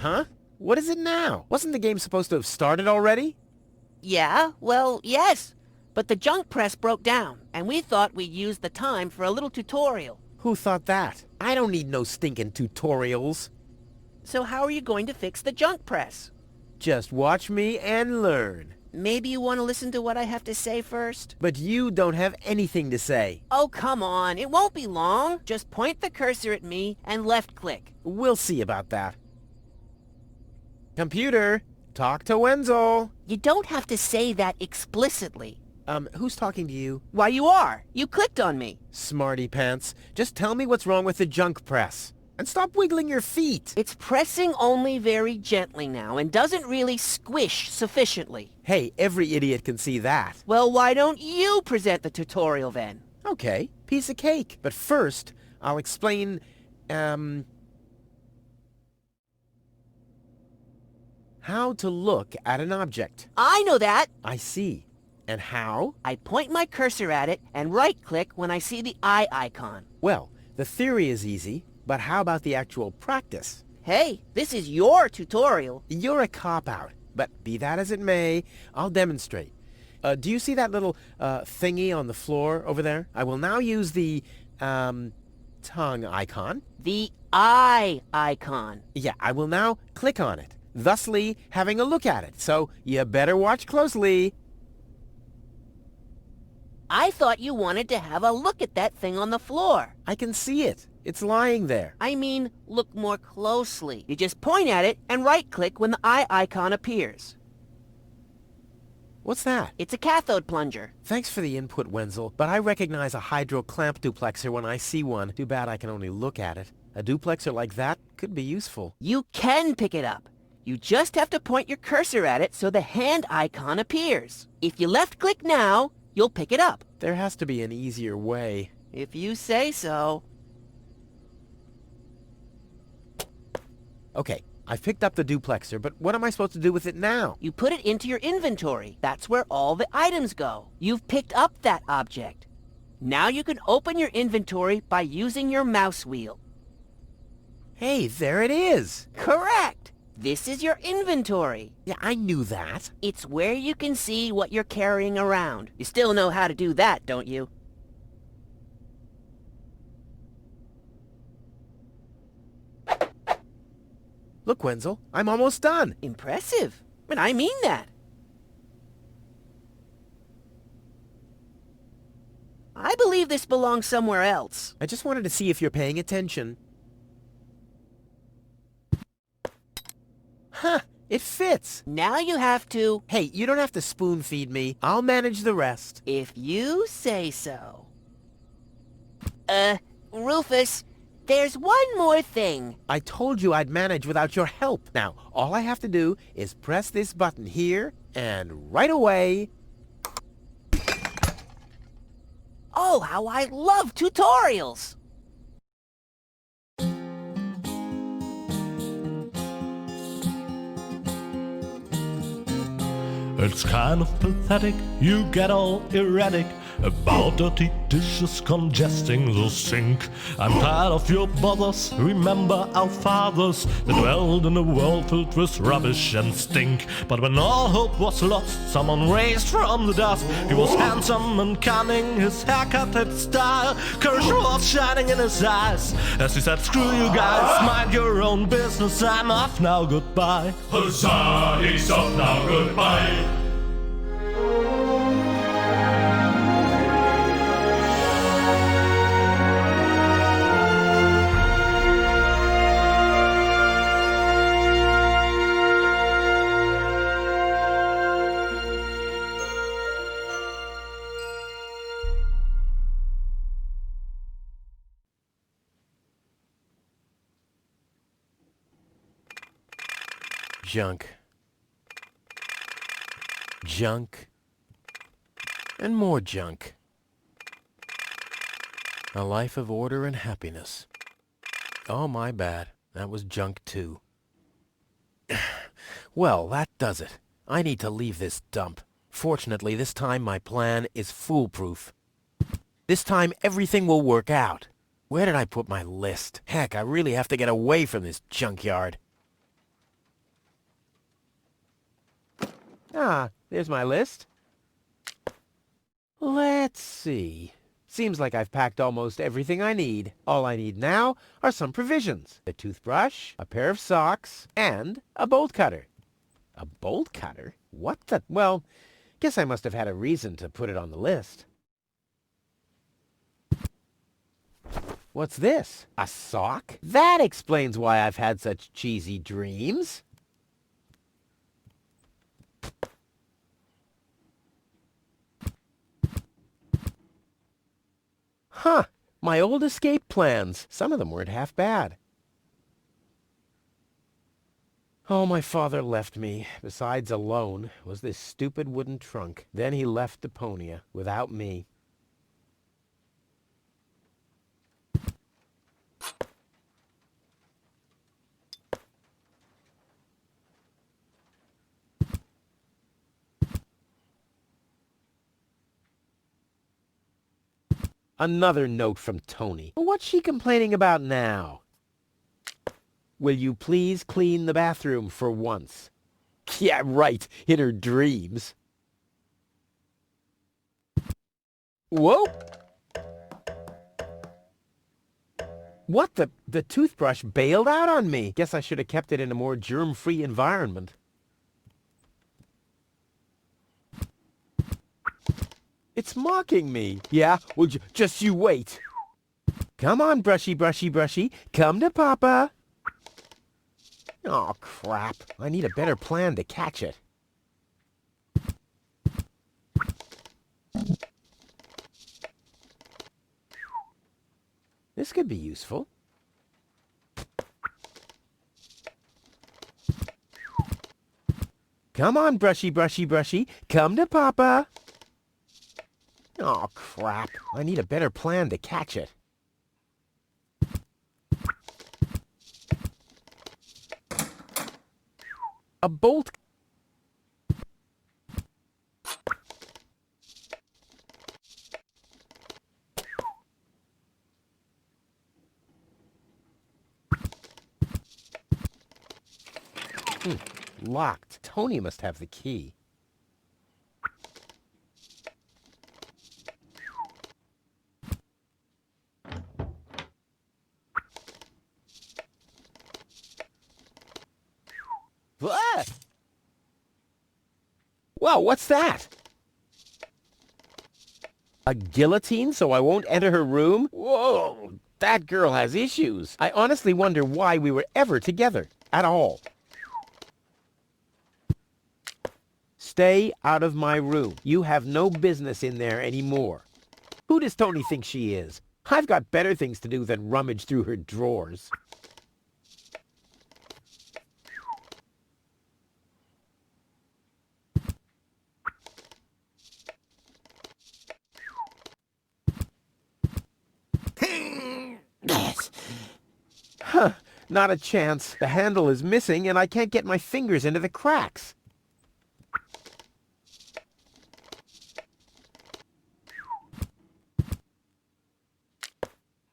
Huh? What is it now? Wasn't the game supposed to have started already? Yeah, well, yes. But the junk press broke down, and we thought we'd use the time for a little tutorial. Who thought that? I don't need no stinking tutorials. So how are you going to fix the junk press? Just watch me and learn. Maybe you want to listen to what I have to say first? But you don't have anything to say. Oh, come on. It won't be long. Just point the cursor at me and left-click. We'll see about that. Computer, talk to Wenzel. You don't have to say that explicitly. Who's talking to you? Why, you are. You clicked on me. Smarty pants. Just tell me what's wrong with the junk press. And stop wiggling your feet. It's pressing only very gently now and doesn't really squish sufficiently. Hey, every idiot can see that. Well, why don't you present the tutorial then? Okay, piece of cake. But first, I'll explain, how to look at an object. I know that. I see. And how? I point my cursor at it and right-click when I see the eye icon. Well, the theory is easy, but how about the actual practice? Hey, this is your tutorial. You're a cop-out, but be that as it may, I'll demonstrate. Do you see that little thingy on the floor over there? I will now use the tongue icon. The eye icon. Yeah, I will now click on it, thusly having a look at it. So you better watch closely. I thought you wanted to have a look at that thing on the floor. I can see it. It's lying there. I mean, look more closely. You just point at it and right-click when the eye icon appears. What's that? It's a cathode plunger. Thanks for the input, Wenzel, but I recognize a hydro clamp duplexer when I see one. Too bad I can only look at it. A duplexer like that could be useful. You can pick it up. You just have to point your cursor at it so the hand icon appears. If you left-click now, you'll pick it up. There has to be an easier way. If you say so. Okay, I've picked up the duplexer, but what am I supposed to do with it now? You put it into your inventory. That's where all the items go. You've picked up that object. Now you can open your inventory by using your mouse wheel. Hey, there it is! Correct! This is your inventory. Yeah, I knew that. It's where you can see what you're carrying around. You still know how to do that, don't you? Look, Wenzel, I'm almost done. Impressive. But I mean that. I believe this belongs somewhere else. I just wanted to see if you're paying attention. Huh, it fits. Now you have to... Hey, you don't have to spoon feed me. I'll manage the rest. If you say so. Rufus, there's one more thing. I told you I'd manage without your help. Now, all I have to do is press this button here, and right away... Oh, how I love tutorials! It's kind of pathetic, you get all erratic about dirty dishes congesting the sink. I'm tired of your bothers, remember our fathers that dwelled in a world filled with rubbish and stink. But when all hope was lost, someone raised from the dust. He was handsome and cunning, his haircut had style. Courage was shining in his eyes as he said, screw you guys, mind your own business, I'm off now, goodbye. Huzzah, he's off now, goodbye. Junk. Junk. And more junk. A life of order and happiness. Oh, my bad. That was junk too. Well, that does it. I need to leave this dump. Fortunately, this time my plan is foolproof. This time everything will work out. Where did I put my list? Heck, I really have to get away from this junkyard. Ah, there's my list. Let's see. Seems like I've packed almost everything I need. All I need now are some provisions. A toothbrush, a pair of socks, and a bolt cutter. A bolt cutter? What the... Well, guess I must have had a reason to put it on the list. What's this? A sock? That explains why I've had such cheesy dreams. Huh, my old escape plans. Some of them weren't half bad. Oh, my father left me, besides alone, was this stupid wooden trunk. Then he left Deponia, without me. Another note from Tony. What's she complaining about now? Will you please clean the bathroom for once? Yeah, right, in her dreams. Whoa! What the toothbrush bailed out on me. Guess I should have kept it in a more germ-free environment. It's mocking me. Yeah, well, just you wait. Come on, brushy, brushy, brushy. Come to Papa. Oh, crap. I need a better plan to catch it. This could be useful. Come on, brushy, brushy, brushy. Come to Papa. Oh, crap. I need a better plan to catch it. A bolt... Locked. Tony must have the key. Ah! Whoa, what's that? A guillotine so I won't enter her room? Whoa, that girl has issues. I honestly wonder why we were ever together at all. Stay out of my room. You have no business in there anymore. Who does Tony think she is? I've got better things to do than rummage through her drawers. Huh, not a chance. The handle is missing and I can't get my fingers into the cracks.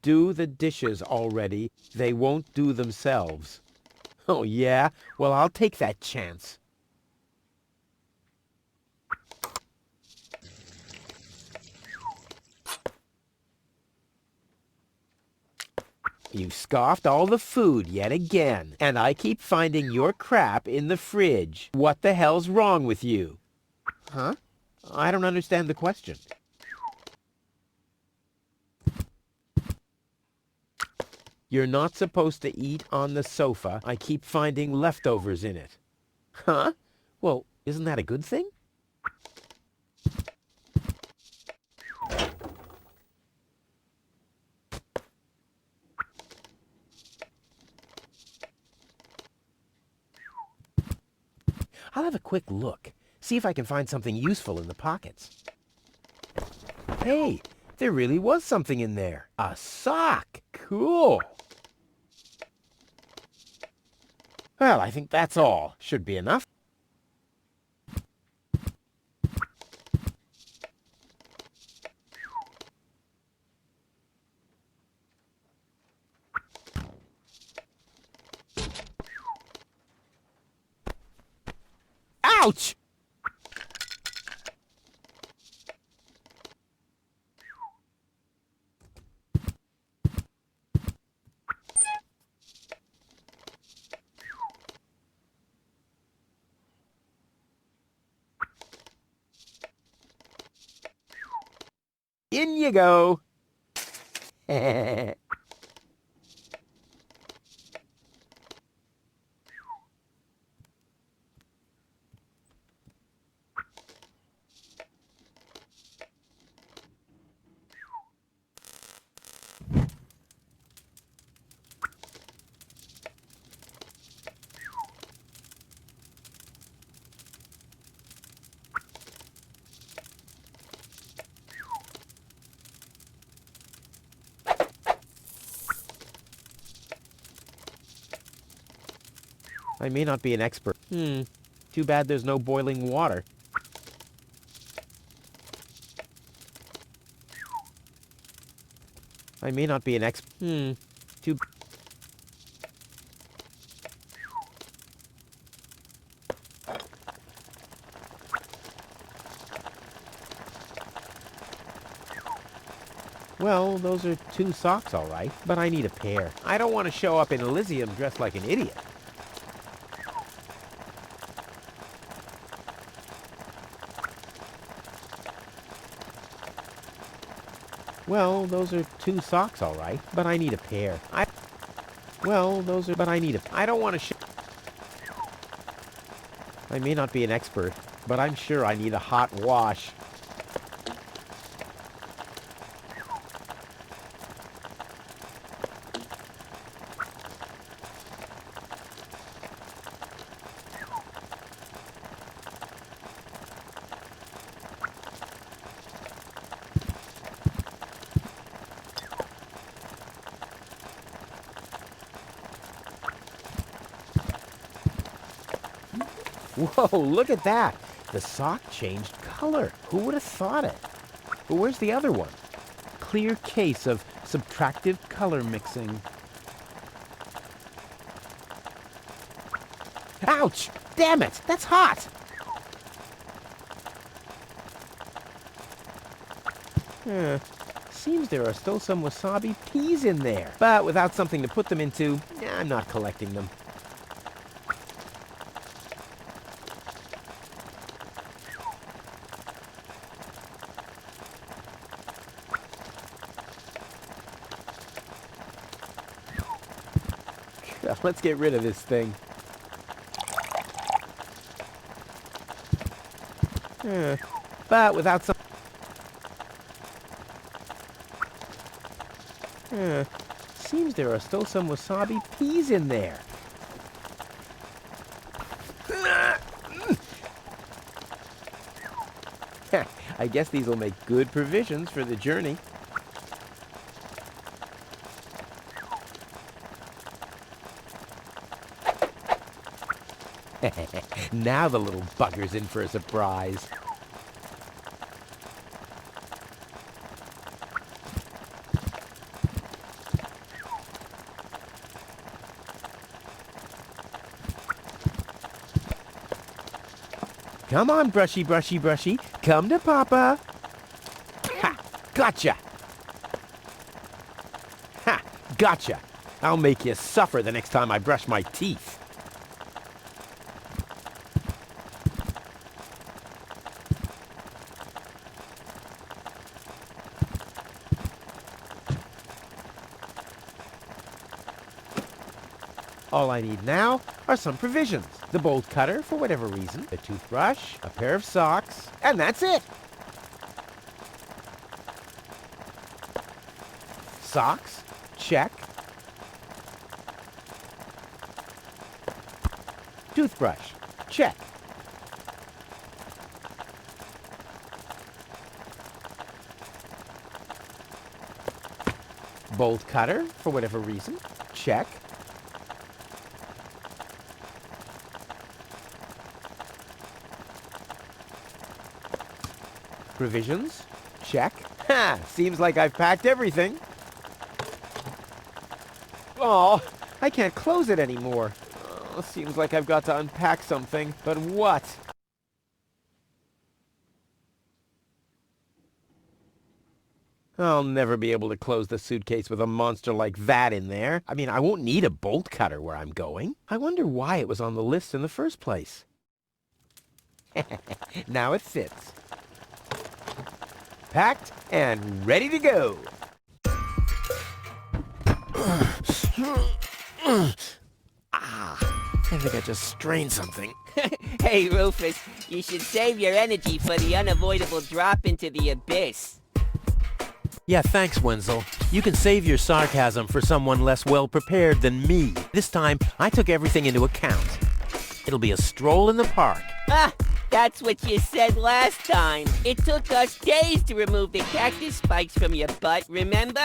Do the dishes already. They won't do themselves. Oh, yeah? Well, I'll take that chance. You scoffed all the food yet again, and I keep finding your crap in the fridge. What the hell's wrong with you? Huh? I don't understand the question. You're not supposed to eat on the sofa. I keep finding leftovers in it. Huh? Well, isn't that a good thing? I'll have a quick look. See if I can find something useful in the pockets. Hey, there really was something in there. A sock. Cool. Well, I think that's all. Should be enough. Ouch! In you go. I may not be an expert. Too bad there's no boiling water. I may not be an too... Well, those are 2 socks, all right, but I need a pair. I don't want to show up in Elysium dressed like an idiot. Well, those are 2 socks, all right, but I need a pair. But I need a... I don't want to show... I may not be an expert, but I'm sure I need a hot wash. Whoa, look at that. The sock changed color. Who would have thought it? But where's the other one? Clear case of subtractive color mixing. Ouch! Damn it! That's hot! Seems there are still some wasabi peas in there. But without something to put them into, I'm not collecting them. Let's get rid of this thing. But without some... Seems there are still some wasabi peas in there. I guess these will make good provisions for the journey. Now the little bugger's in for a surprise. Come on, brushy, brushy, brushy. Come to Papa. Ha! Gotcha! Ha! Gotcha! I'll make you suffer the next time I brush my teeth. All I need now are some provisions. The bolt cutter, for whatever reason, a toothbrush, a pair of socks, and that's it. Socks, check. Toothbrush, check. Bolt cutter, for whatever reason, check. Provisions? Check. Ha! Seems like I've packed everything. Oh, I can't close it anymore. Oh, seems like I've got to unpack something. But what? I'll never be able to close the suitcase with a monster like that in there. I mean, I won't need a bolt cutter where I'm going. I wonder why it was on the list in the first place. Now it fits. packed and ready to go. I think I just strained something. Hey, Rufus, you should save your energy for the unavoidable drop into the abyss. Yeah, thanks, Wenzel. You can save your sarcasm for someone less well-prepared than me. This time, I took everything into account. It'll be a stroll in the park. Ah, that's what you said last time. It took us days to remove the cactus spikes from your butt, remember?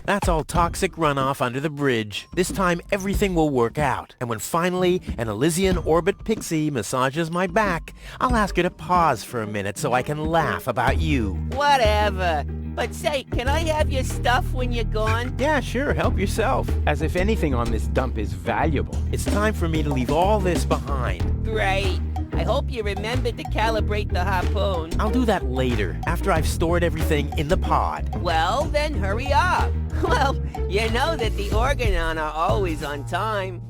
That's all toxic runoff under the bridge. This time, everything will work out. And when finally an Elysian orbit pixie massages my back, I'll ask her to pause for a minute so I can laugh about you. Whatever. But say, can I have your stuff when you're gone? Yeah, sure, help yourself. As if anything on this dump is valuable. It's time for me to leave all this behind. Great. I hope you remembered to calibrate the harpoon. I'll do that later, after I've stored everything in the pod. Well, then hurry up. Well, you know that the Organon are always on time.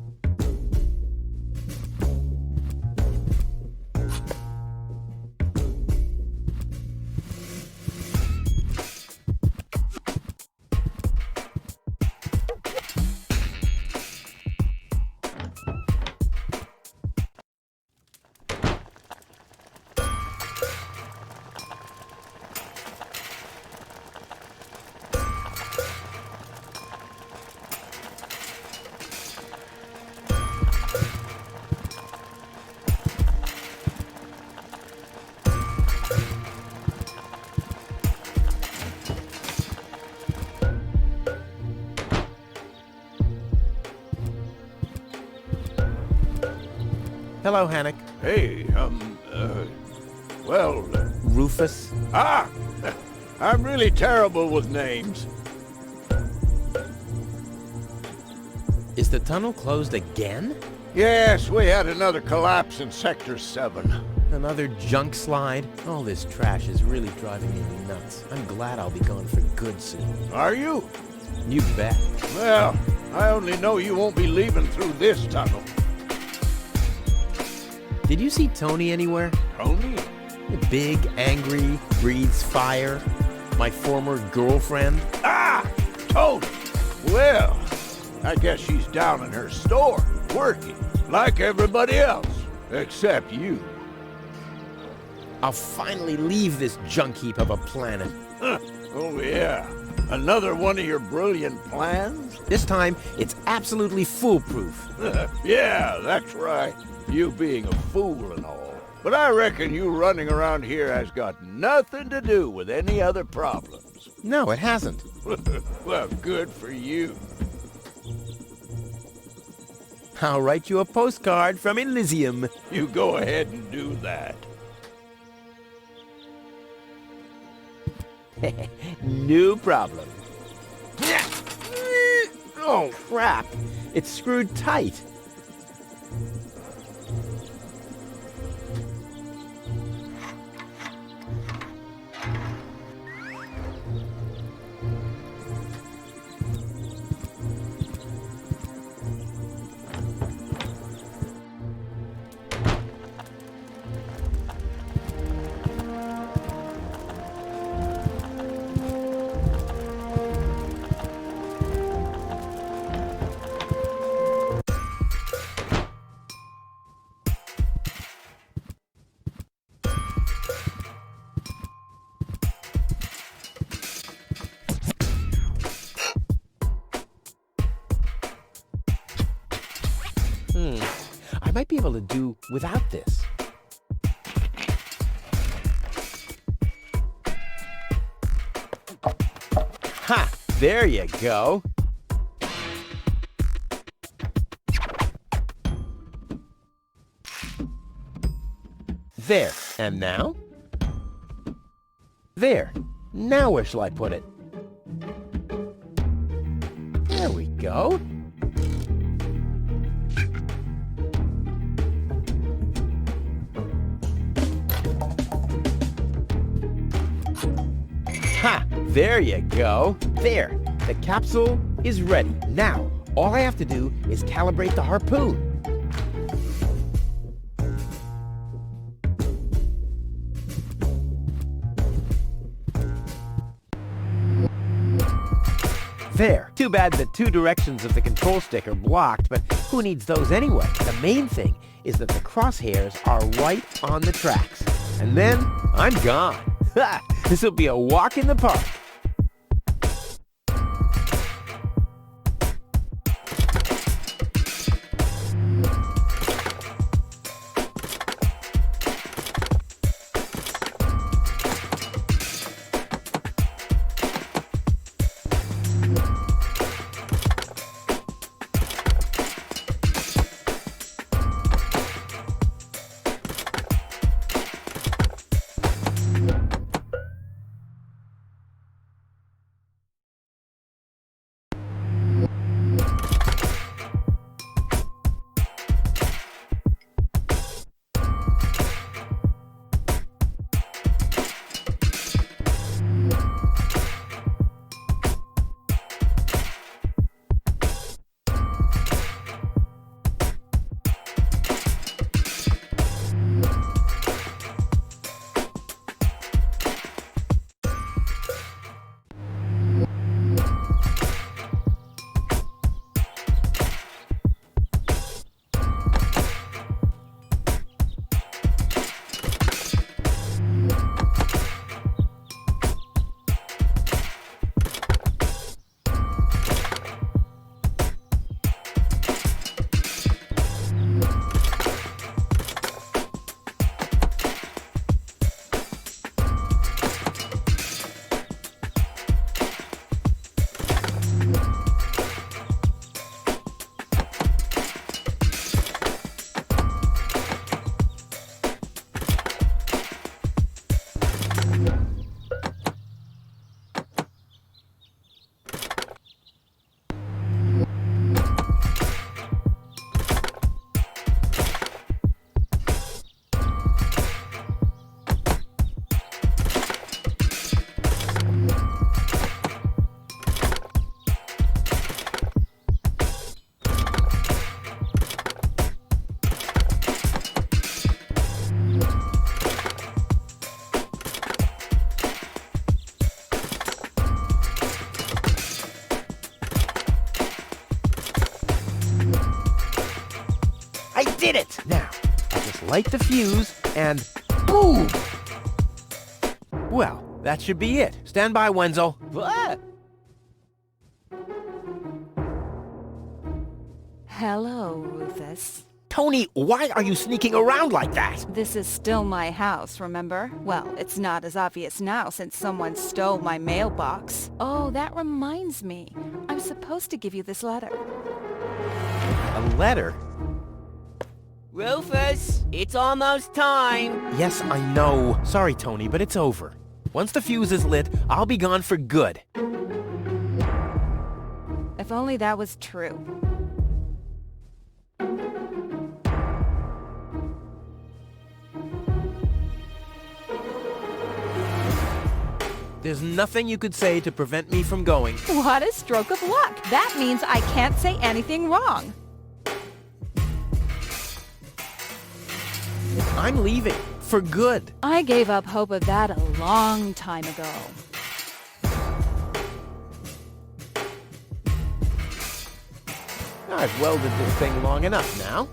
Hello, Hannock. Hey, Rufus. I'm really terrible with names. Is the tunnel closed again? Yes, we had another collapse in Sector 7. Another junk slide? All this trash is really driving me nuts. I'm glad I'll be gone for good soon. Are you? You bet. Well, I only know you won't be leaving through this tunnel. Did you see Tony anywhere? Tony? Big, angry, breathes fire. My former girlfriend. Tony! Well, I guess she's down in her store, working, like everybody else, except you. I'll finally leave this junk heap of a planet. Oh yeah, another one of your brilliant plans? This time, it's absolutely foolproof. Yeah, that's right. You being a fool and all. But I reckon you running around here has got nothing to do with any other problems. No, it hasn't. Well, good for you. I'll write you a postcard from Elysium. You go ahead and do that. No problem. Oh, crap. It's screwed tight. I might be able to do without this. Ha! There you go. There. And now? There. Now where shall I put it? There we go. Ha! There you go. There. The capsule is ready. Now, all I have to do is calibrate the harpoon. There. Too bad the two directions of the control stick are blocked, but who needs those anyway? The main thing is that the crosshairs are right on the tracks. And then I'm gone. Ha! This'll be a walk in the park. I did it! Now, I'll just light the fuse and boom! Well, that should be it. Stand by, Wenzel. Ah! Hello, Rufus. Tony, why are you sneaking around like that? This is still my house, remember? Well, it's not as obvious now since someone stole my mailbox. Oh, that reminds me. I'm supposed to give you this letter. A letter? Rufus, it's almost time. Yes, I know. Sorry, Tony, but it's over. Once the fuse is lit, I'll be gone for good. If only that was true. There's nothing you could say to prevent me from going. What a stroke of luck! That means I can't say anything wrong. I'm leaving. For good. I gave up hope of that a long time ago. I've welded this thing long enough now.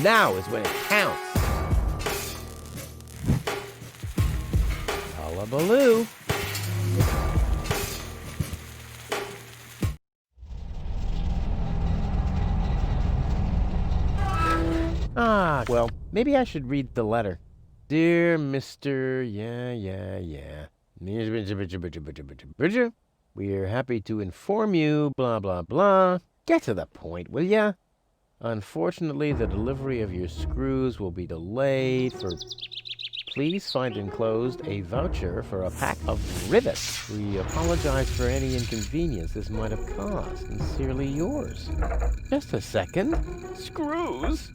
Now is when it counts. Hullabaloo. Ah, well, maybe I should read the letter. Dear Mr. Yeah. We're happy to inform you, blah, blah, blah. Get to the point, will ya? Unfortunately, the delivery of your screws will be delayed for... Please find enclosed a voucher for a pack of rivets. We apologize for any inconvenience this might have caused. Sincerely yours. Just a second. Screws?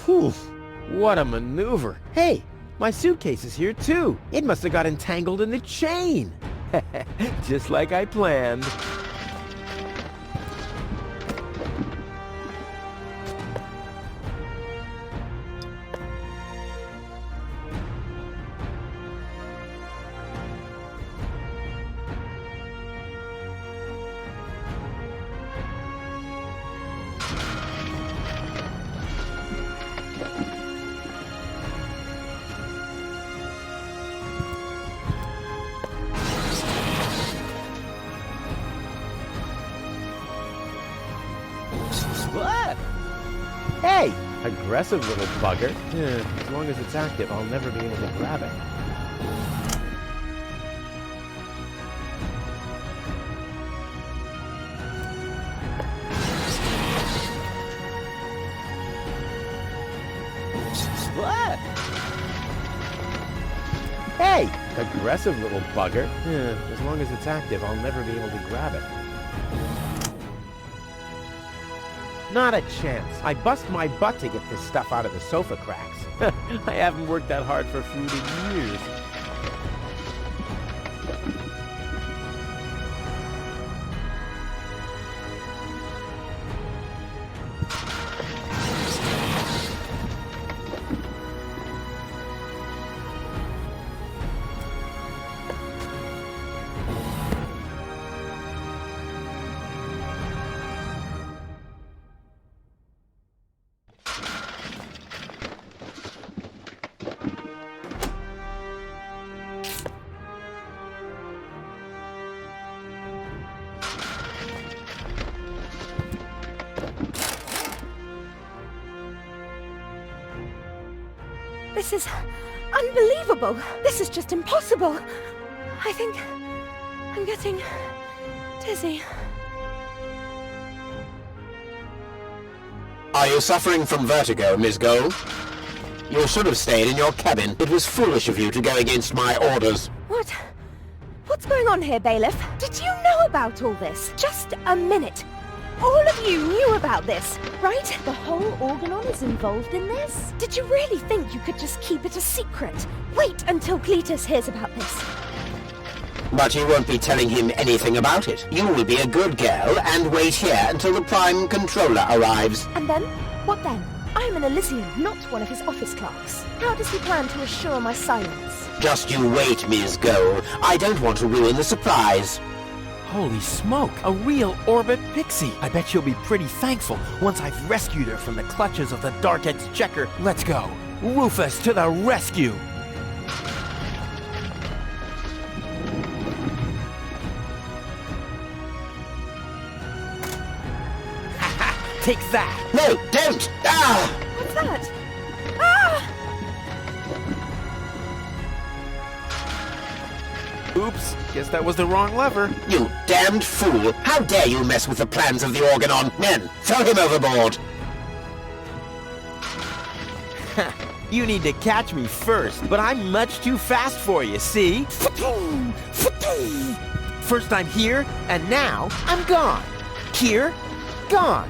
Whew, what a maneuver. Hey, my suitcase is here too. It must have got entangled in the chain. Just like I planned. What? Hey, aggressive little bugger. As long as it's active, I'll never be able to grab it. What? Hey, aggressive little bugger. As long as it's active, I'll never be able to grab it. Not a chance. I bust my butt to get this stuff out of the sofa cracks. I haven't worked that hard for food in years. This is unbelievable. This is just impossible. I think I'm getting dizzy. Are you suffering from vertigo, Miss Gold? You should have stayed in your cabin. It was foolish of you to go against my orders. What's going on here, Bailiff? Did you know about all this? Just a minute. All of you knew about this, right? The whole Organon is involved in this? Did you really think you could just keep it a secret? Wait until Cletus hears about this. But you won't be telling him anything about it. You will be a good girl and wait here until the Prime Controller arrives. And then? What then? I am an Elysian, not one of his office clerks. How does he plan to assure my silence? Just you wait, Ms. Gold. I don't want to ruin the surprise. Holy smoke! A real orbit pixie! I bet she'll be pretty thankful once I've rescued her from the clutches of the Dark Exchequer. Let's go! Rufus to the rescue! Take that! No, don't! Ah! What's that? Ah! Oops, guess that was the wrong lever. You damned fool! How dare you mess with the plans of the Organon? Men, throw him overboard! You need to catch me first, but I'm much too fast for you, see? First I'm here, and now I'm gone. Here, gone.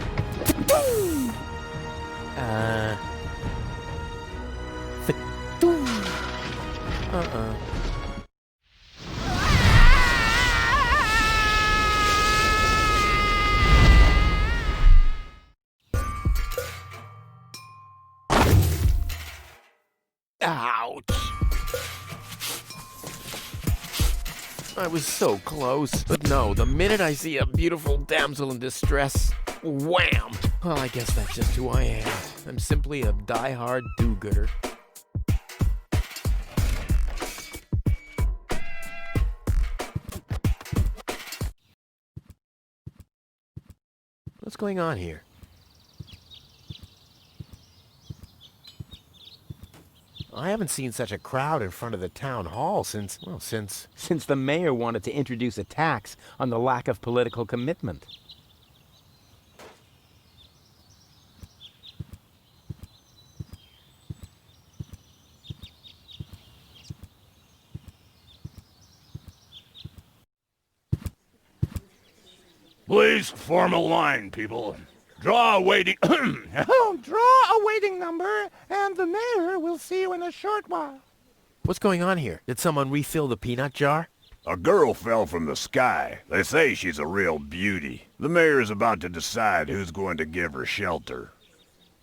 Ouch! I was so close. But no, the minute I see a beautiful damsel in distress, wham! Well, I guess that's just who I am. I'm simply a die-hard do-gooder. What's going on here? I haven't seen such a crowd in front of the town hall since the mayor wanted to introduce a tax on the lack of political commitment. Please form a line, people. Draw a waiting... Oh, draw a waiting number, and the mayor will see you in a short while. What's going on here? Did someone refill the peanut jar? A girl fell from the sky. They say she's a real beauty. The mayor is about to decide who's going to give her shelter.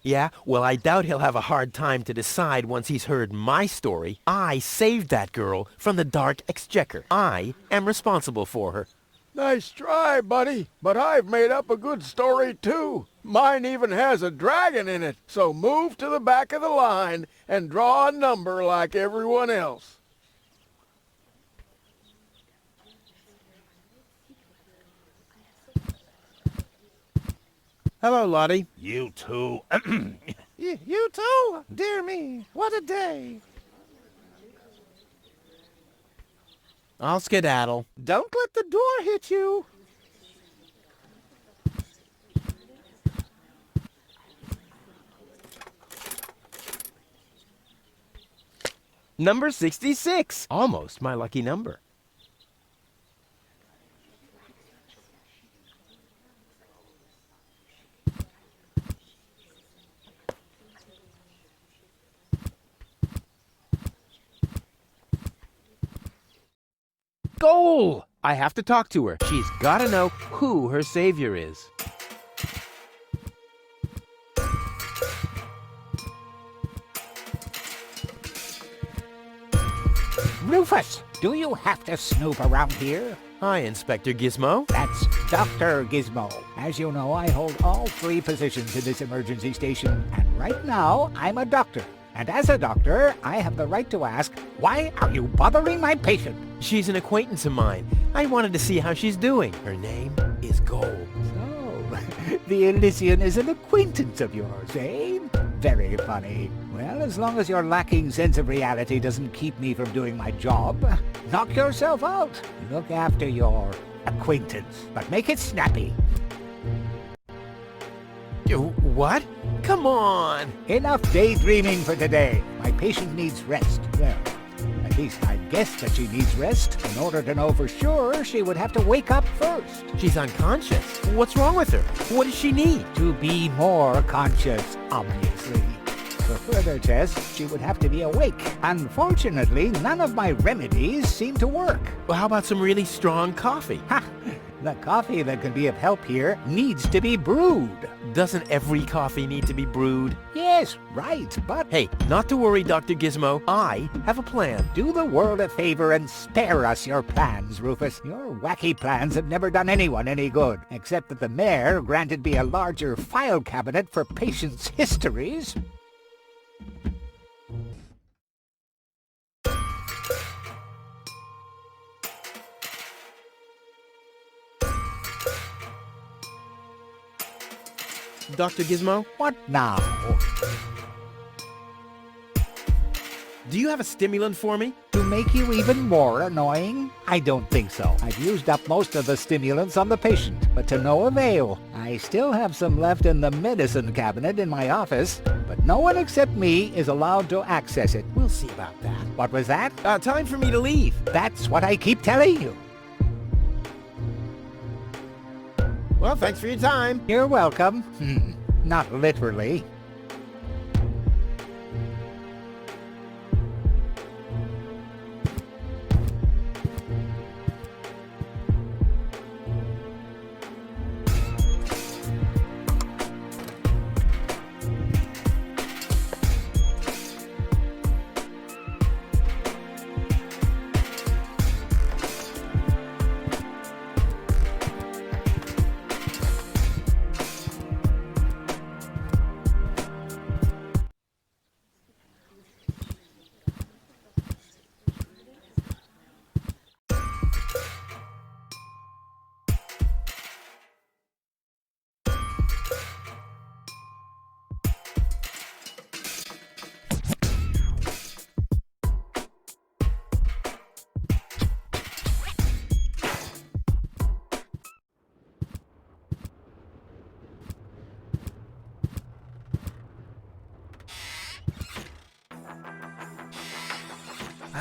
Yeah, well, I doubt he'll have a hard time to decide once he's heard my story. I saved that girl from the Dark Exchequer. I am responsible for her. Nice try, buddy. But I've made up a good story, too. Mine even has a dragon in it. So move to the back of the line and draw a number like everyone else. Hello, Lottie. You too. You too? Dear me, what a day. I'll skedaddle. Don't let the door hit you. Number 66. Almost my lucky number. Goal! I have to talk to her. She's gotta know who her savior is. Rufus, do you have to snoop around here? Hi, Inspector Gizmo. That's Dr. Gizmo. As you know, I hold all 3 positions in this emergency station, and right now, I'm a doctor. And as a doctor, I have the right to ask, why are you bothering my patient? She's an acquaintance of mine. I wanted to see how she's doing. Her name is Gold. So, the Elysian is an acquaintance of yours, eh? Very funny. Well, as long as your lacking sense of reality doesn't keep me from doing my job, knock yourself out. Look after your acquaintance, but make it snappy. What? Come on! Enough daydreaming for today. My patient needs rest. Well, at least I guess that she needs rest. In order to know for sure, she would have to wake up first. She's unconscious. What's wrong with her? What does she need? To be more conscious, obviously. For further tests, she would have to be awake. Unfortunately, none of my remedies seem to work. Well, how about some really strong coffee? Ha! The coffee that can be of help here needs to be brewed. Doesn't every coffee need to be brewed? Yes, right, but... Hey, not to worry, Dr. Gizmo. I have a plan. Do the world a favor and spare us your plans, Rufus. Your wacky plans have never done anyone any good, except that the mayor granted me a larger file cabinet for patients' histories. Dr. Gizmo? What now? Do you have a stimulant for me? To make you even more annoying? I don't think so. I've used up most of the stimulants on the patient, but to no avail. I still have some left in the medicine cabinet in my office, but no one except me is allowed to access it. We'll see about that. What was that? Time for me to leave. That's what I keep telling you. Well, thanks for your time. You're welcome. Not literally.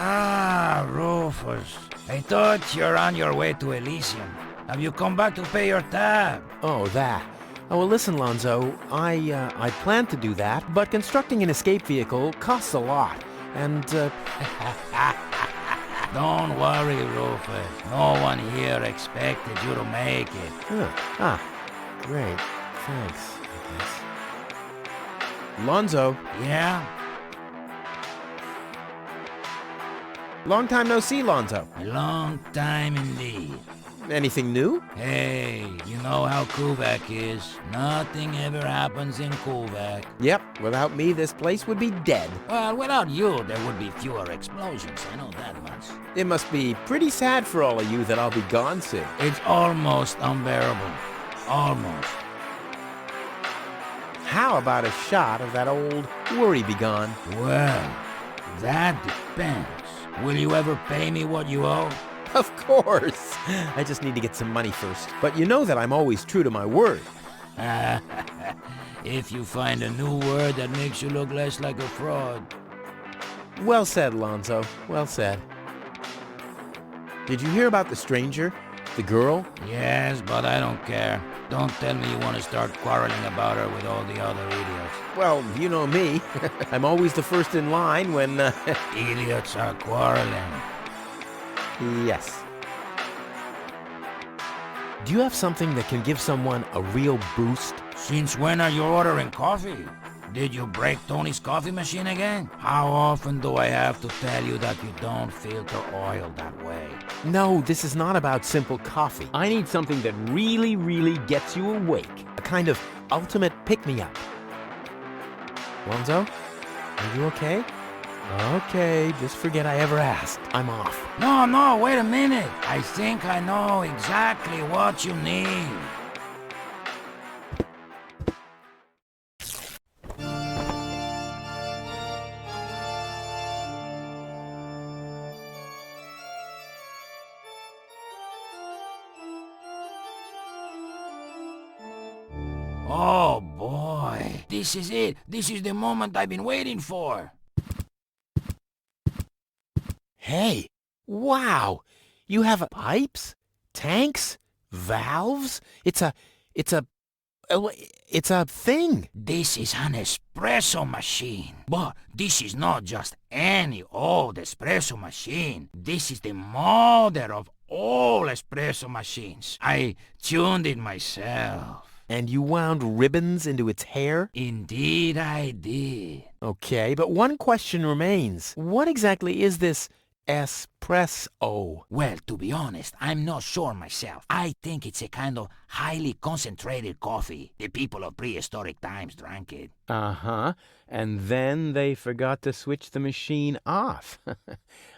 Ah, Rufus. I thought you're on your way to Elysium. Have you come back to pay your tab? Oh, that. Oh, well, listen, Lonzo. I plan to do that, but constructing an escape vehicle costs a lot. And, Don't worry, Rufus. No one here expected you to make it. Great. Thanks, I guess. Lonzo. Yeah? Long time no see, Lonzo. A long time indeed. Anything new? Hey, you know how Kuvak is. Nothing ever happens in Kuvak. Yep, without me, this place would be dead. Well, without you, there would be fewer explosions. I know that much. It must be pretty sad for all of you that I'll be gone soon. It's almost unbearable. Almost. How about a shot of that old worry begone? Well, that depends. Will you ever pay me what you owe? Of course. I just need to get some money first. But you know that I'm always true to my word. If you find a new word that makes you look less like a fraud. Well said, Lonzo. Well said. Did you hear about the stranger? The girl? Yes, but I don't care. Don't tell me you want to start quarreling about her with all the other idiots. Well, you know me. I'm always the first in line when... Idiots are quarreling. Yes. Do you have something that can give someone a real boost? Since when are you ordering coffee? Did you break Tony's coffee machine again? How often do I have to tell you that you don't filter oil that way? No, this is not about simple coffee. I need something that really, really gets you awake. A kind of ultimate pick-me-up. Lonzo, are you okay? Okay, just forget I ever asked. I'm off. No, wait a minute. I think I know exactly what you need. Oh boy, this is it. This is the moment I've been waiting for. Hey, wow! You have pipes, tanks, valves? It's a thing. This is an espresso machine. But this is not just any old espresso machine. This is the mother of all espresso machines. I tuned it myself. And you wound ribbons into its hair? Indeed I did. Okay, but one question remains. What exactly is this espresso? Well, to be honest, I'm not sure myself. I think it's a kind of highly concentrated coffee. The people of prehistoric times drank it. Uh-huh. And then they forgot to switch the machine off.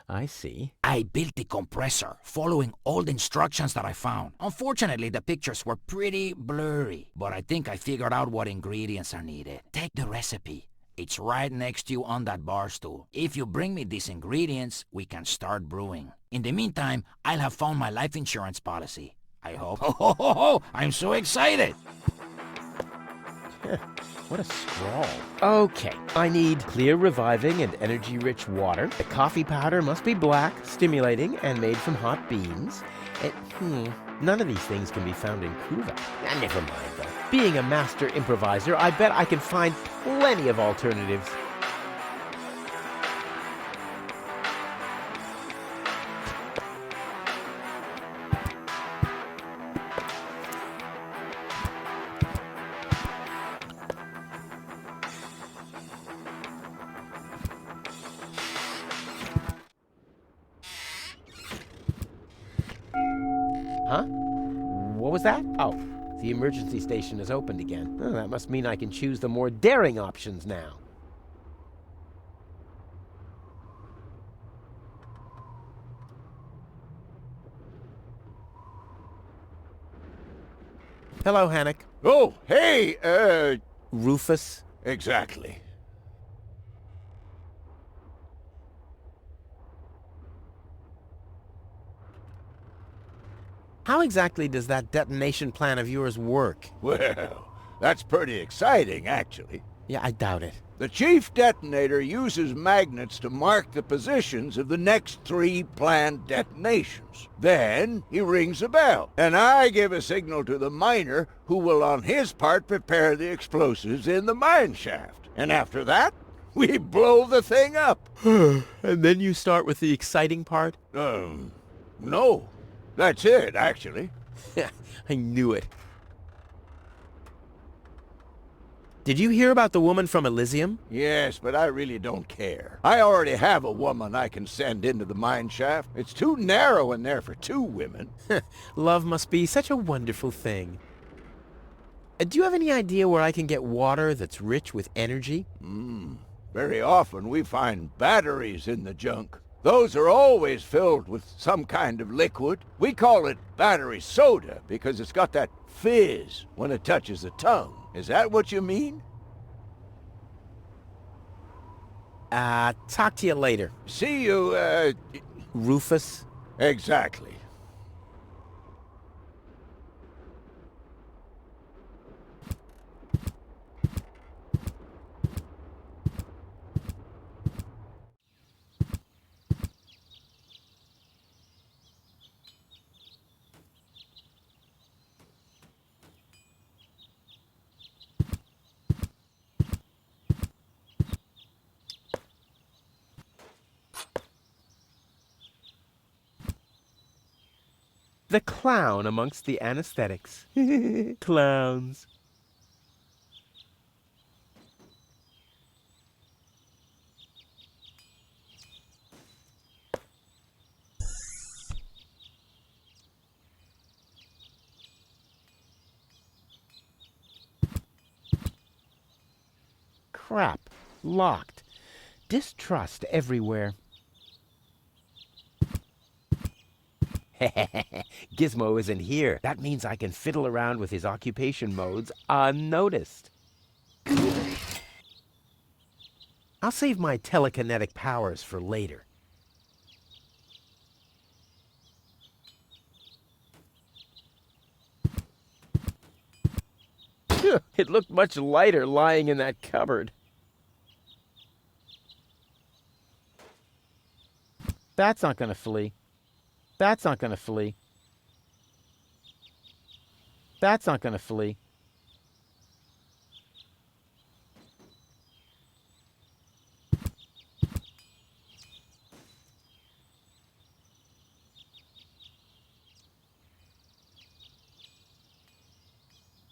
I see. I built the compressor, following old instructions that I found. Unfortunately, the pictures were pretty blurry, but I think I figured out what ingredients are needed. Take the recipe. It's right next to you on that bar stool. If you bring me these ingredients, we can start brewing. In the meantime, I'll have found my life insurance policy. I hope. Oh, I'm so excited! What a scrawl. Okay, I need clear, reviving, and energy-rich water. The coffee powder must be black, stimulating, and made from hot beans. None of these things can be found in Kuva. Never mind, though. Being a master improviser, I bet I can find plenty of alternatives. Huh? What was that? Oh, the emergency station is opened again. Oh, that must mean I can choose the more daring options now. Hello, Hannock. Oh, hey, Rufus. exactly. How exactly does that detonation plan of yours work? Well, that's pretty exciting, actually. Yeah, I doubt it. The chief detonator uses magnets to mark the positions of the next 3 planned detonations. Then he rings a bell, and I give a signal to the miner who will on his part prepare the explosives in the mine shaft. And after that, we blow the thing up. And then you start with the exciting part? No. That's it, actually. I knew it. Did you hear about the woman from Elysium? Yes, but I really don't care. I already have a woman I can send into the mine shaft. It's too narrow in there for 2 women. Love must be such a wonderful thing. Do you have any idea where I can get water that's rich with energy? Very often we find batteries in the junk. Those are always filled with some kind of liquid. We call it battery soda because it's got that fizz when it touches the tongue. Is that what you mean? Talk to you later. See you, Rufus? Exactly. The clown amongst the anesthetics. Clowns. Crap. Locked. Distrust everywhere. Gizmo isn't here. That means I can fiddle around with his occupation modes unnoticed. I'll save my telekinetic powers for later. It looked much lighter lying in that cupboard. That's not gonna flee. That's not gonna flee. That's not gonna flee.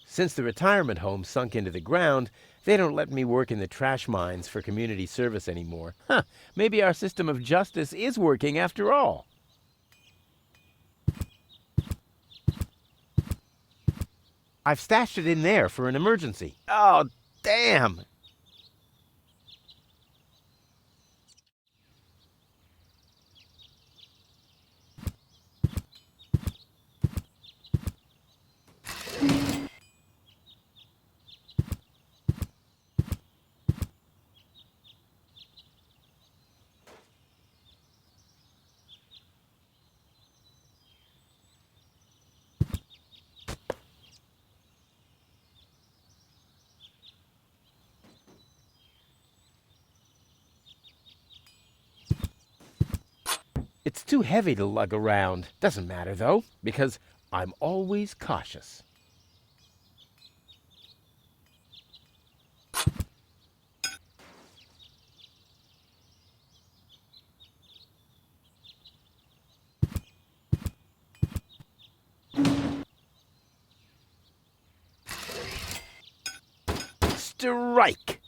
Since the retirement home sunk into the ground, they don't let me work in the trash mines for community service anymore. Huh, maybe our system of justice is working after all. I've stashed it in there for an emergency. Oh, damn! It's too heavy to lug around. Doesn't matter, though, because I'm always cautious. Strike!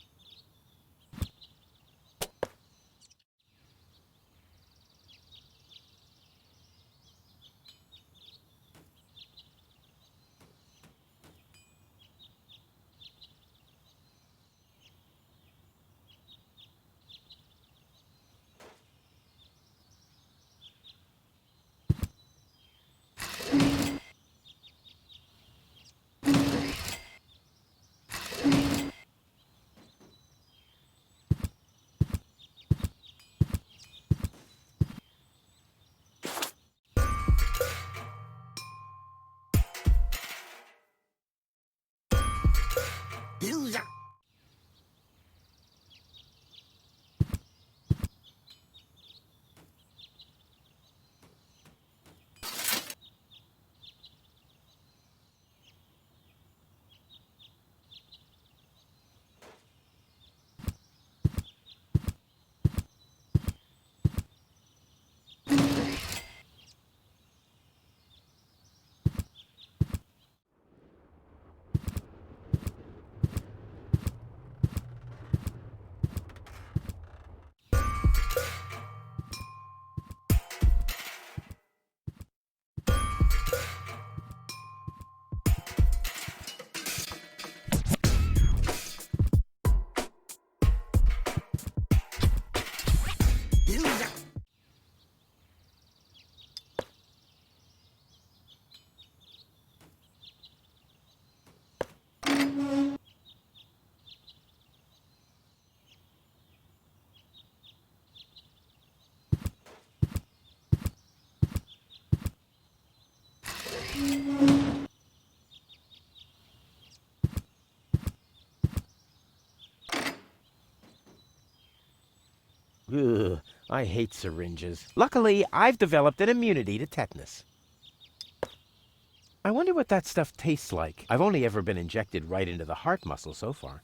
Ugh, I hate syringes. Luckily, I've developed an immunity to tetanus. I wonder what that stuff tastes like. I've only ever been injected right into the heart muscle so far.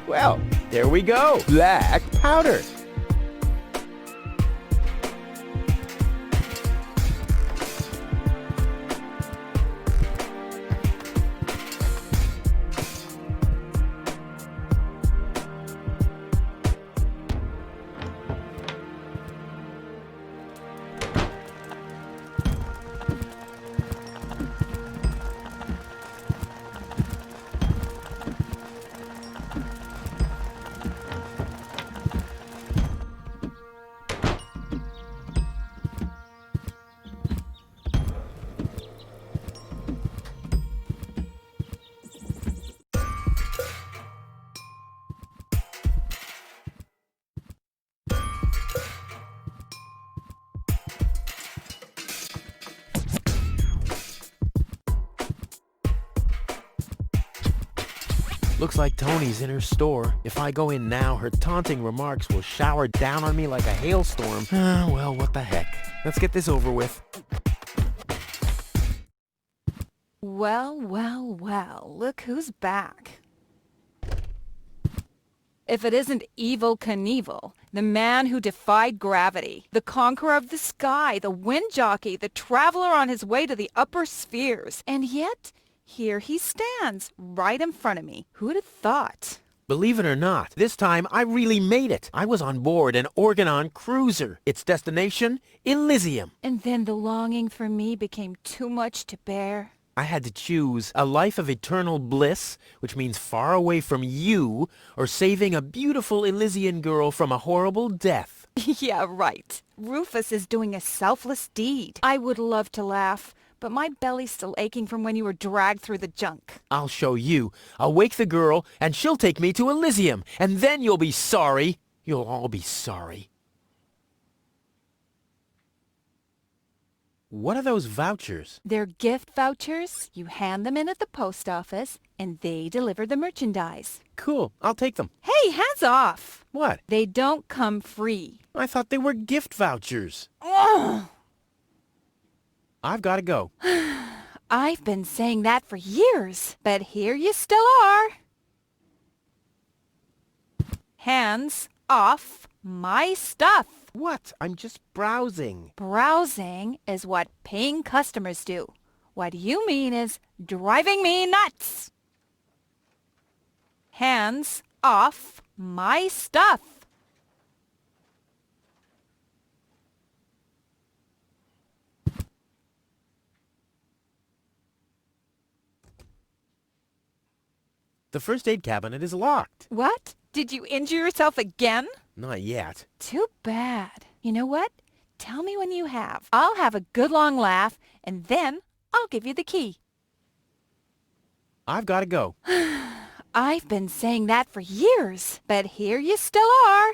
Well, there we go. Black powder. Looks like Tony's in her store. If I go in now, her taunting remarks will shower down on me like a hailstorm. Well, what the heck. Let's get this over with. Well, well, well, look who's back. If it isn't Evil Knievel, the man who defied gravity, the conqueror of the sky, the wind jockey, the traveler on his way to the upper spheres. And yet, here he stands, right in front of me. Who'd have thought? Believe it or not, this time I really made it. I was on board an Organon cruiser. Its destination, Elysium. And then the longing for me became too much to bear. I had to choose a life of eternal bliss, which means far away from you, or saving a beautiful Elysian girl from a horrible death. Yeah, right. Rufus is doing a selfless deed. I would love to laugh, but my belly's still aching from when you were dragged through the junk. I'll show you. I'll wake the girl, and she'll take me to Elysium, and then you'll be sorry. You'll all be sorry. What are those vouchers? They're gift vouchers. You hand them in at the post office, and they deliver the merchandise. Cool. I'll take them. Hey, hands off! What? They don't come free. I thought they were gift vouchers. Ugh. I've got to go. I've been saying that for years, but here you still are. Hands off my stuff. What? I'm just browsing. Browsing is what paying customers do. What you mean is driving me nuts. Hands off my stuff. The first aid cabinet is locked. What? Did you injure yourself again? Not yet. Too bad. You know what? Tell me when you have. I'll have a good long laugh, and then I'll give you the key. I've got to go. I've been saying that for years, but here you still are.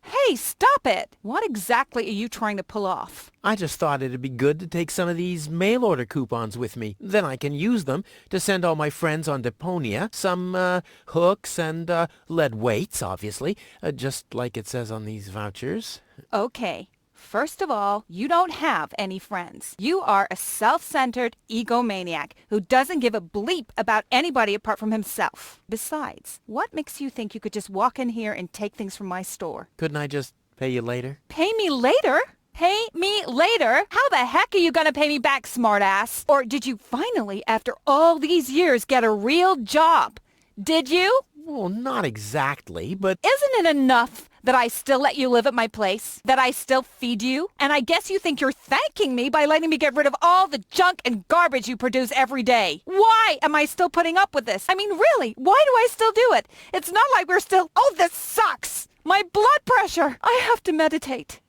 Hey, stop it! What exactly are you trying to pull off? I just thought it'd be good to take some of these mail order coupons with me. Then I can use them to send all my friends on Deponia some hooks and lead weights, obviously, just like it says on these vouchers. Okay. First of all, you don't have any friends. You are a self-centered egomaniac who doesn't give a bleep about anybody apart from himself. Besides, what makes you think you could just walk in here and take things from my store? Couldn't I just pay you later? Pay me later? Pay me later? How the heck are you gonna pay me back, smartass? Or did you finally, after all these years, get a real job? Did you? Well, not exactly, but... Isn't it enough that I still let you live at my place? That I still feed you? And I guess you think you're thanking me by letting me get rid of all the junk and garbage you produce every day. Why am I still putting up with this? I mean, really, why do I still do it? It's not like we're still... Oh, this sucks! My blood pressure! I have to meditate.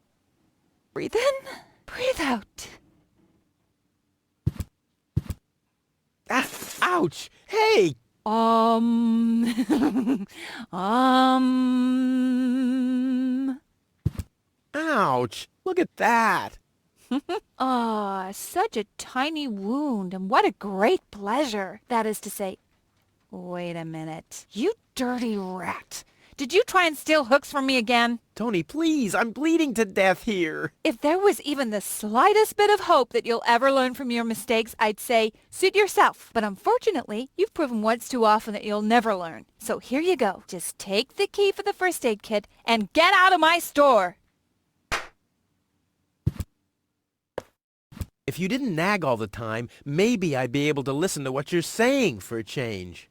Breathe in, breathe out. Ah, ouch! Hey! Ouch! Look at that! Ah, such a tiny wound, and what a great pleasure. That is to say, wait a minute. You dirty rat. Did you try and steal hooks from me again? Tony, please, I'm bleeding to death here. If there was even the slightest bit of hope that you'll ever learn from your mistakes, I'd say, suit yourself. But unfortunately, you've proven once too often that you'll never learn. So here you go. Just take the key for the first aid kit and get out of my store. If you didn't nag all the time, maybe I'd be able to listen to what you're saying for a change.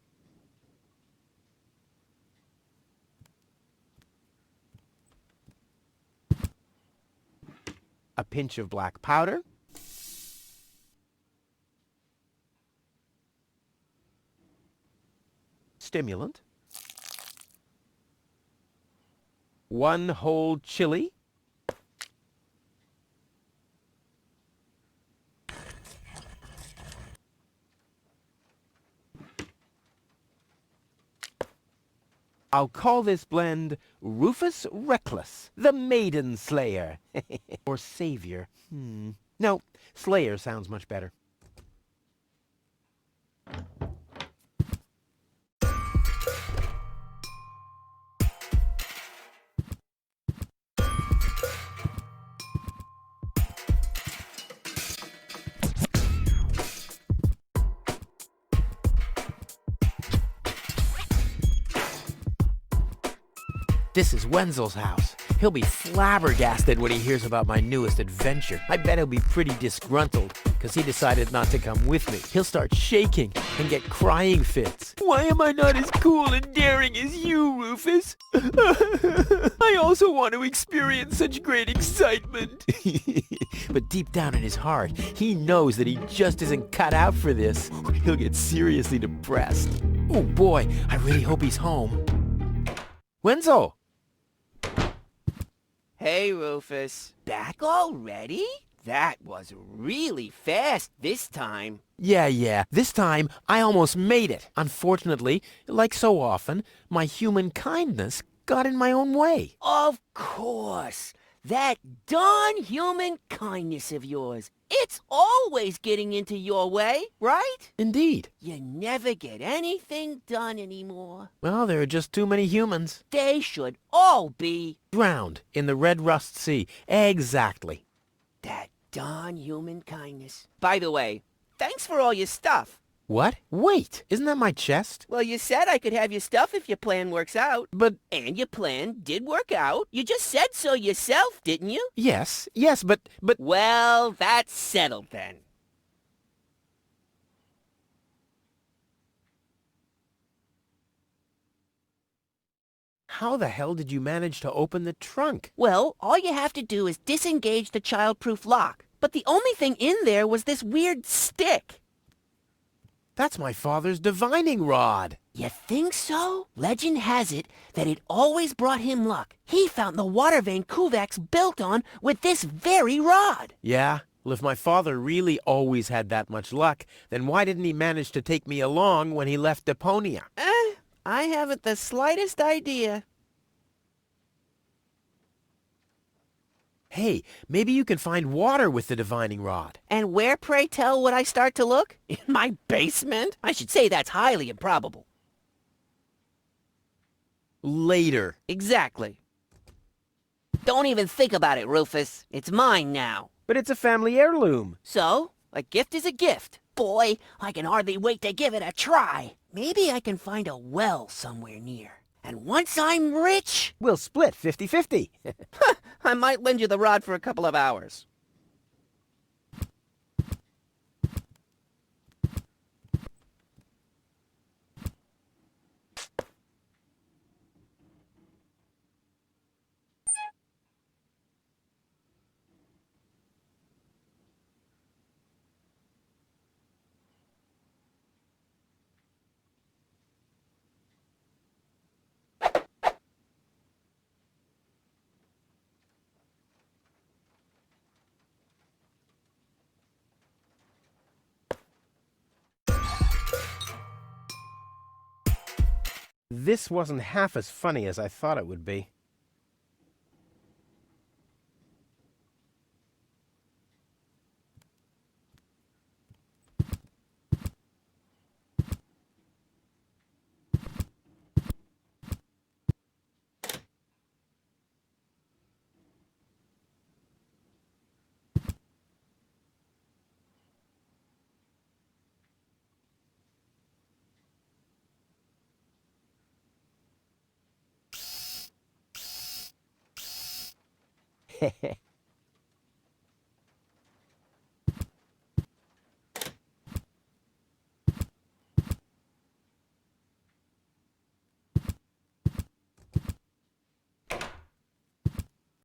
A pinch of black powder. Stimulant. 1 whole chili. I'll call this blend Rufus Reckless, the Maiden Slayer. Or Savior. No, Slayer sounds much better. This is Wenzel's house. He'll be flabbergasted when he hears about my newest adventure. I bet he'll be pretty disgruntled, because he decided not to come with me. He'll start shaking and get crying fits. Why am I not as cool and daring as you, Rufus? I also want to experience such great excitement. But deep down in his heart, he knows that he just isn't cut out for this. He'll get seriously depressed. Oh boy, I really hope he's home. Wenzel! Hey, Rufus. Back already? That was really fast this time. Yeah. This time, I almost made it. Unfortunately, like so often, my human kindness got in my own way. Of course. That darn human kindness of yours. It's always getting into your way, right? Indeed. You never get anything done anymore. Well, there are just too many humans. They should all be drowned in the Red Rust Sea. Exactly. that darn human kindness. By the way, thanks for all your stuff. What? Wait, isn't that my chest? Well, you said I could have your stuff if your plan works out. But... And your plan did work out. You just said so yourself, didn't you? Yes, but... Well, that's settled then. How the hell did you manage to open the trunk? Well, all you have to do is disengage the child-proof lock. But the only thing in there was this weird stick. That's my father's divining rod. You think so? Legend has it that it always brought him luck. He found the water vein Kuvak's built on with this very rod. Yeah? Well, if my father really always had that much luck, then why didn't he manage to take me along when he left Deponia? I haven't the slightest idea. Hey, maybe you can find water with the divining rod. And where, pray tell, would I start to look? In my basement? I should say that's highly improbable. Later. Exactly. Don't even think about it, Rufus. It's mine now. But it's a family heirloom. So, a gift is a gift. Boy, I can hardly wait to give it a try. Maybe I can find a well somewhere near. And once I'm rich, We'll split 50-50. I might lend you the rod for a couple of hours. This wasn't half as funny as I thought it would be.